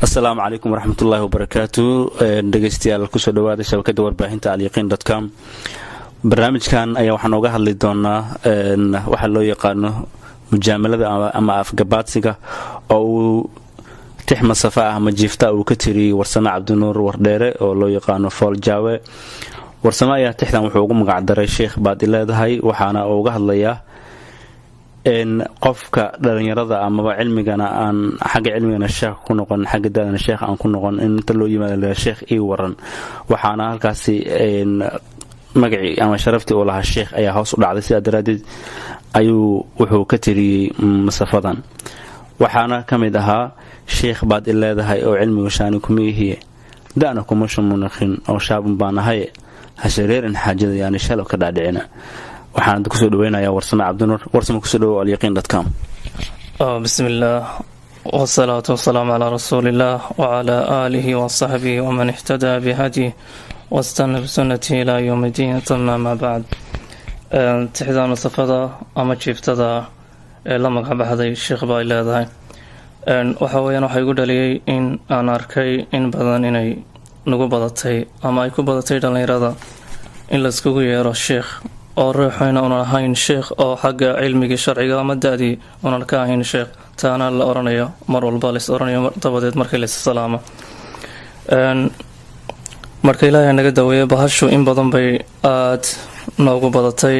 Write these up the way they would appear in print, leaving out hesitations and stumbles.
السلام عليكم ورحمة الله وبركاته. dhegeystayaal kusoo dhawaada shabakada warbaahinta alyaqiin.com. barnaamijkan ayaa waxaan uga hadli doonaa waxa loo yaqaano mujaamalada ama afgabaadsiga oo uu tixma safa ah ama jiifta uu ka tiriyay Warsame Cabdinuur Wardheere oo loo yaqaano Fool Jaawe. Warsame ayaa tixdan wuxuu ugu magac daray Sheekh baad leedahay, waxaana uu uga hadlayaa qofka dhalinyarada ama cilmigana aan xagga cilmigana sheekh ku noqon, xagga daadana sheekh aan ku noqon, inta loo yimaado sheekh ii waran. waxaana halkaasi magaci ama sharaftii uu lahaa sheekh ayaa hoos u dhacday, sida daraadeed ayuu wuxuu ka tiriyay masafadan. waxaana kamid ahaa sheekh baad leedahay oo cilmiga shaani kuma yihiin, daana kuma shumunaqin oo shaabun baanahay, hashareerin xaajada yaani shalo ka dhaadhicina. waxaan ku soo dhaweynayaa Warsame Cabdinuur. Warsame kusoo dhawo alyaqiin.com. bismillaah wasalaatu wasalaamu calaa rasuulillaah wacalaa aalihi wasaxbihi waman ihtadaa bihadih wastana bisunatihi ilaa yowmi ddiin. ama maa bacd, tixdaanu safada ama jiiftada ee la magac baxday sheekh baa leedahay. waxa weyaan waxaa igu dhaliyay in aan arkay in badan inay nagu badatay ama ay ku badatay dhallinyarada in laiskugu yeero sheekh oo ruuxayna unan ahayn sheekh oo xagga cilmigii sharciga ama da-dii unan ka ahayn sheekh, taana la oranayo mar walba lais oranayo dabadeed markii lais salaamo. marka ilaahay naga daweeye bahashu in badan bay aad noogu badatay.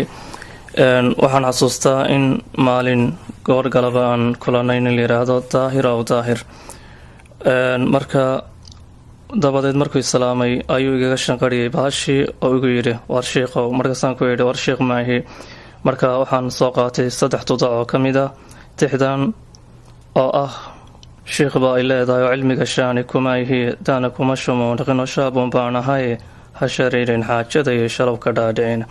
waxaan xasuustaa in maalin goor galaba aan kulanay in la yiraahdo daahir aw daahir. marka dabadeed markuu islaamay ayuu igaga shanqariyay bahashii oo igu yidhi war sheekhow. markaasaan ku yidhi war sheekh maahi. marka waxaan soo qaatay 3 tudac oo ka mid ah tixdan oo ah sheekh baa ay leedahay oo cilmiga shaani kuma ihi, daana kuma shumuunaqin oo shaabun baan ahay, ha shariirin xaajada iyo shalow ka dhaadhicin.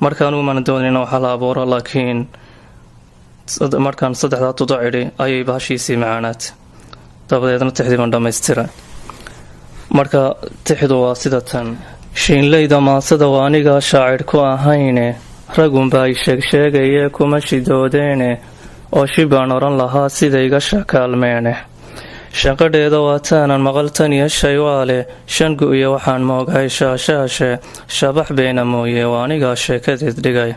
markaan umana doonayna waxaa la abuuro, laakiin markaan 3 tudac idhi ayay bahashiisii macaanaad. dabadeedna tixdii baan dhammaystira. marka tixdu waa sida tan: shiinleyda maasada waa aniga shaacir ku ahayne, ragunba ay sheegsheegaye kuma shidoodeene, oo shibaan oran lahaa sida iga shakaalmeene. shanqadheeda waa taanan maqal tan iyo shay waa leh, shangu iyo waxaan moogahay shaashaashe, shabax beena mooye waa anigaa sheekadeed dhigay.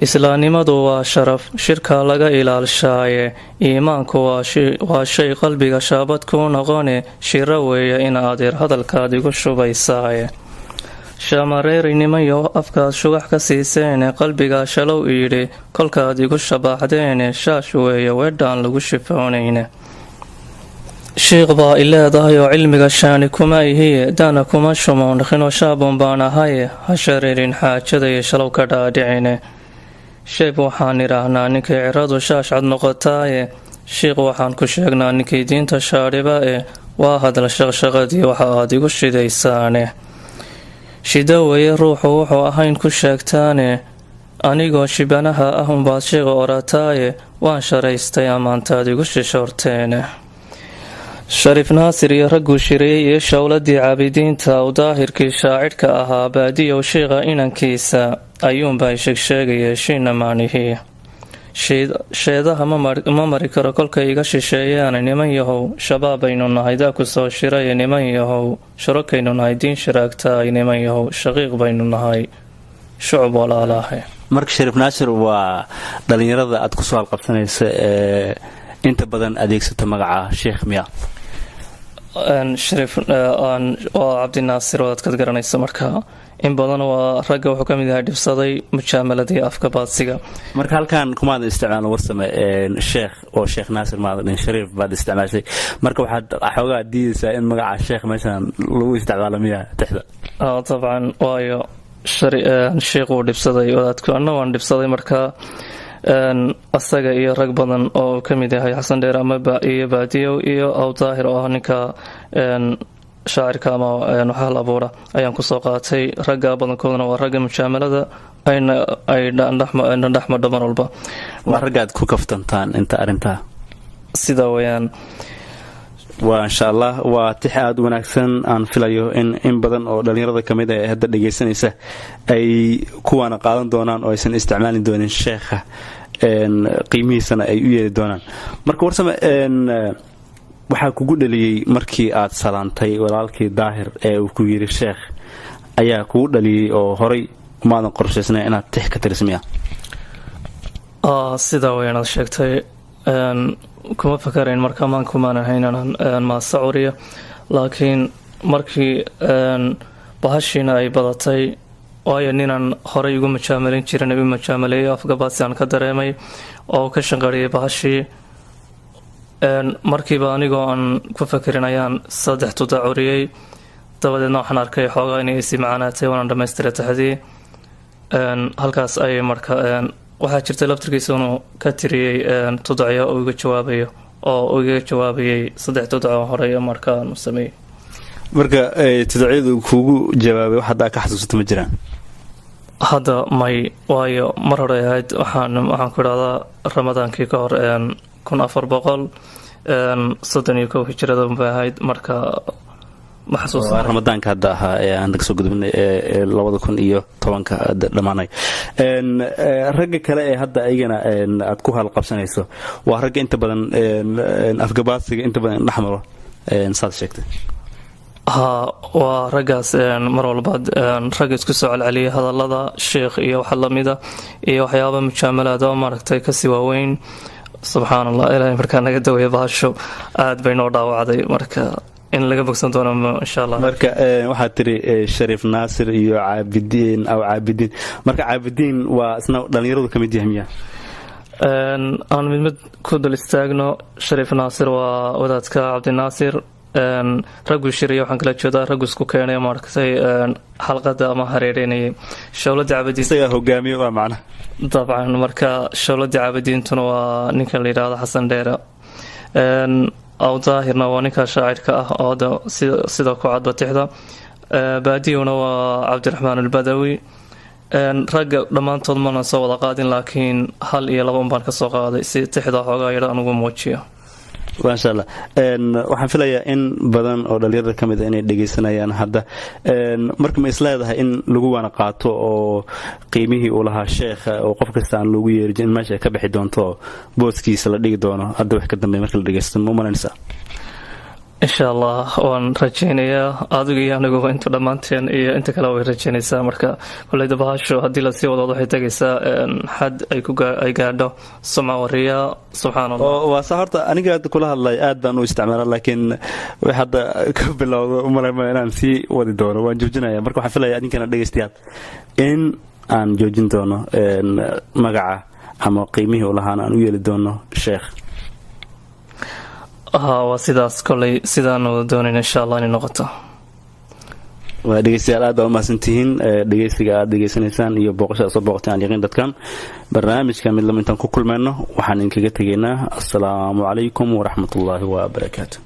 islaamnimadu waa sharaf shirka laga ilaalshaaye, iimaanku waa shay qalbiga shaabad kuu noqone, shiro weeye in adeer hadalkaad igu shubaysaaye. shaamareerinimayo afkaad shugax ka siiseene, qalbigaa shalow iidhi kolkaad igu shabaaxdeene, shaash weeye weedhaan lagu shifoonayne. sheekh baa i leedahay oo cilmiga shaani kuma ihiye, daana kuma shumuunaqinoo shaabun baan ahaye, ha shareerin xaajada iyo shalow ka dhaadhicine. sheekh waxaan idhaahnaa ninkay ciradu shaash cad noqotaaye, sheekh waxaan ku sheegnaa ninkay diinta shaadhiba e, waa hadla shaqshaqadii waxa aad igu shidaysaane. shida weye ruuxu wuxuu ahayn ku sheegtaane, anigoo shibanaha ah unbaad sheekha orataaye, waan sharaystay ammaantaad igu shishoorteene. shariif naasir iyo ragguu shiriyey iyo showladii caabidiinta u daahirkii shaacirhka ahaa, baadiyow sheekha inankiisa ayuunbaa sheegsheegaya shiina maanihii. sheedaha ma mari karo kolkay iga shisheeyaana, niman yahow shabaabaynu nahay daa ku soo shiray, niman yahow shurokaynu nahay diin shiraagtaay, niman yahow shaqiiq baynu nahay shucub walaalaahe. marka shariif naasir waa dhalinyarada aad kusoo halqabsanaysa ee inta badan adeegsata magaca sheekh miya? shariif waa cabdinaasir oo aad ka garanaysa. marka in badan waa ragga wuxuu ka mid yahay dhibsaday mujaamaladii afka baadsiga. marka halkan kumaada isticmaalo Warsame sheekh oo sheekh naasir maadan shariif baad isticmaashay, marka waxaad xoogaa diidaysaa in magaca sheekh meeshan lagu isticmaalo miya tixda? dabcan waayo sheekh uu dhibsaday wadaadku, anna waan dhibsaday. marka asaga iyo rag badan oo ka mid yahay xasan dheer ama iyo baadiyow iyo aw daahir oo ah ninka shaacirka ama waxaa la abuura ayaan kusoo qaatay. ragga badankoodana waa ragga mujaamalada ay dhandhaxmadho mar walba. waa raggaad ku kaftantaan inta arintaa sida weyaan. waa insha allah waa tix aad wanaagsan. aan filayo in badan oo dhalinyarada kamid ah ee hadda dhageysanaysa ay kuwaana qaadan doonaan oo aysan isticmaali doonin sheekha qiimihiisana ay u yeeli doonaan. marka Warsame waxaa kugu dhaliyey markii aad salaantay walaalkii daahir ee uu ku yidhi sheekh ayaa kugu dhaliyey oo horay umaadan qorshaysnay inaad tix ka tirismiya? sidaa waynaad sheegtay, kuma fakarayn marka maankumaan ahayn inaan maasa curiyo, laakiin markii bahashiina ay badatay, waayo ninaan horay ugu majaamalin jirin igu majaamaleeyay afgabaadsi aan ka dareemay oo ka shanqariyay bahashii. markiiba anigoo aan ku fakerin ayaan 3 tuda curiyey, dabadeedna waxaan arkay xoogaa inay isi macaanaatay waanaan dhammaystiray taxdii. halkaas ayay marka waxaa jirtay laftirkiisa inuu ka tiriyey tudacyo oo iga jawaabayo oo igaga jawaabayay 3 tudac horey markaan sameeyey. marka tudacyadu kuugu jawaabay wax hadda ka xasuusato ma jiraan? hadda may, waayo mar hore ahayd waxaan ku idhahdaa ramadaankii ka hor 1431 hijrada bay ahayd, marka ma xasuusta ramadaanka hadda ahaa ee aan kasoo gudubnay 2010 dhamaanay. ragga kale ee hadda ayagana aad ku halqabsanayso waa ragga inta badan afgabaadsiga inta badan dhexmaro saad sheegtay? waa raggaas mar walba ragga isku soo celceliyay hadallada sheekh iyo waxa lamida iyo waxyaaba mujaamalaad oo maaragtay kasii waaweyn. subxaan allah, ilaahay markaa naga daweeya bahasho aad bay noo dhaawacday, marka in laga bogsan doono insha allah. marka waxaad tiri shariif naasir iyo caabidiin aw caabidiin, marka caabidiin waa isna dhalinyaradu ka mid yahay miya? aan mid ku dul istaagno. shariif naasir waa wadaadka cabdinaasir. raggu shiriya waxaan kala jeedaa raggu isku keenay maaragtay xalqada ama hareereynayay shawladda cabadiin. isaga hogaamiye waa macna dabcan. marka shawladda cabadiintuna waa ninka la yidhaahdo xasan dheere. aw daahirna waa ninka shaacirka ah oo sida ku cadba tixda. baadiyuna waa cabdiraxmaan albadawi. ragga dhammaantood mana soo wada qaadin, laakiin 1 iyo 2 baan ka soo qaaday si tixda xoogaa yadha anugu muujiyo. maasha allah. waxaan filayaa in badan oo dhalinyarada ka mid a inay dhegaysanayaan hadda. marka ma isleedahay in lagu waana qaato oo qiimihii uu lahaa sheekha oo qof kasta aan loogu yeerijin in meesha ay ka bixi doonto booskiisa la dhigi doono hadda wax ka dambeeya marka la dhegaysto ma malaynaysaa? insha allah waan rajaynayaa, adiga iyo aniguba inta dhammaanteen iyo inta kale way rajaynaysaa. marka koleyda bahasho haddii lasii wadood waxay tegaysaa xad ay gaadho sumca wariya. subxaan allah. waa saa horta aniga hadda kula hadlay aad baan u isticmaala, laakiin wax hadda ka bilowdo umalayma inaan sii wadi doono, waan joojinaya. marka waxaan filaya adinkana dhegaystayaal in aan joojin doono magaca ama qiimihii u lahaana aan u yeeli doono sheekh. waa sidaas koley sidaan wada doonayn insha allah inay noqoto. waa dhegaystayaal aad baa umahadsantihiin dhegaysiga aad dhegaysanaysaan iyo booqashada soo booqatay aan yaqiin dadkan. barnaamijka mid lama intaan ku kulmayno waxaan idinkaga tegaynaa assalaamu calaykum waraxmatullaahi wabarakaatu.